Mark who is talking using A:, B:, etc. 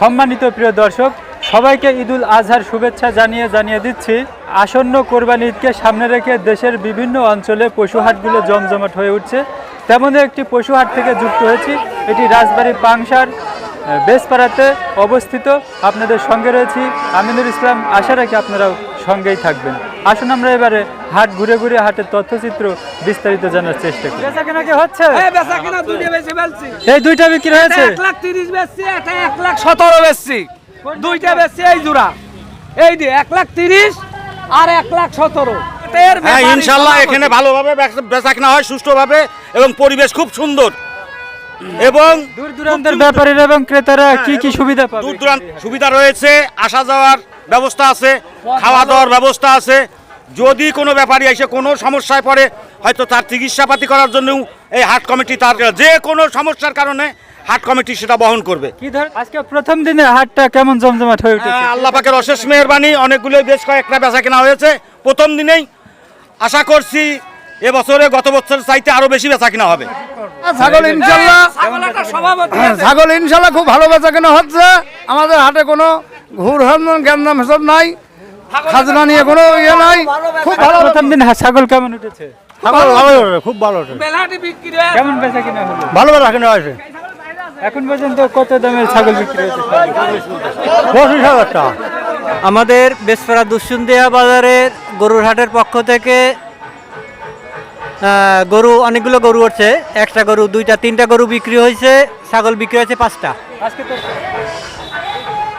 A: সম্মানিত প্রিয় দর্শক, সবাইকে ঈদুল আজহার শুভেচ্ছা জানিয়ে দিচ্ছি। আসন্ন কোরবানি ঈদকে সামনে রেখে দেশের বিভিন্ন অঞ্চলে পশুহাটগুলো জমজমাট হয়ে উঠছে। তেমনই একটি পশুহাট থেকে যুক্ত হয়েছি। এটি রাজবাড়ী পাংশার বেসপাড়াতে অবস্থিত। আপনাদের সঙ্গে রয়েছি আমিনুল ইসলাম। আশা রাখি আপনারাও সঙ্গেই থাকবেন। আসুন আমরা এবারে হাট ঘুরে ঘুরে হাটের তথ্যচিত্র বিস্তারিত জানার চেষ্টা করি। বেচা কেনা কি হচ্ছে? এই দুইটা বিক্রি হয়েছে।
B: 1,30,000 বেচছি, এটা 1,17,000 বেচছি। দুইটা বেচছি এই জোড়া। এই যে 1,30,000 আর 1,17,000।
C: হ্যাঁ, ইনশাআল্লাহ এখানে ভালোভাবে বেচা কেনা হয়, সুষ্ঠুভাবে, এবং পরিবেশ খুব সুন্দর। এবং
A: দূর দূরান্তের ব্যাপারীরা এবং ক্রেতারা কি কি সুবিধা পাবে?
C: দূর দূরান্ত সুবিধা রয়েছে, আসা যাওয়ার ব্যবস্থা আছে, খাওয়া দাওয়ার ব্যবস্থা আছে। যদি কোনো ব্যাপারী এসে কোনো সমস্যায় পড়ে, হয়তো তার চিকিৎসাপাতি করার জন্য এই হাট কমিটি তার যে কোনো সমস্যার কারণে হাট কমিটি সেটা বহন করবে।
A: কি ধর আজকে প্রথম দিনে হাটটা কেমন জমজমাট হয়ে উঠেছে?
C: আল্লাহ পাকের অশেষ মেহেরবানি, অনেকগুলো বেশ কয়েকটা বেচা কেনা হয়েছে প্রথম দিনেই। আশা করছি এবছরে গত বছরের চাইতে আরো বেশি বেচা কেনা হবে।
D: ছাগল ইনশাল্লাহ খুব ভালো বেচা কেনা হচ্ছে। আমাদের হাটে কোনো ঘুর জ্ঞান হিসাব নাই, খাজনা নিয়ে কোনো ইয়ে নাই। খুব ভালো।
A: প্রথম দিন ছাগল কেমন উঠেছে?
D: ছাগল ভালো ওঠে, খুব ভালো ওঠে।
A: কেমন বেচা কিনা হলো?
D: ভালো বেচা কেনা হয়েছে।
A: এখন পর্যন্ত কত দামের ছাগল বিক্রি হয়েছে?
D: 25,000 টাকা।
E: আমাদের বেসপাড়া দুঃসুন্দিয়া বাজারের গরুর হাটের পক্ষ থেকে গরু অনেকগুলো গরু উঠছে। একটা গরু, দুইটা, তিনটা গরু বিক্রি হয়েছে। ছাগল বিক্রি হয়েছে 5টা।
A: আজকে তো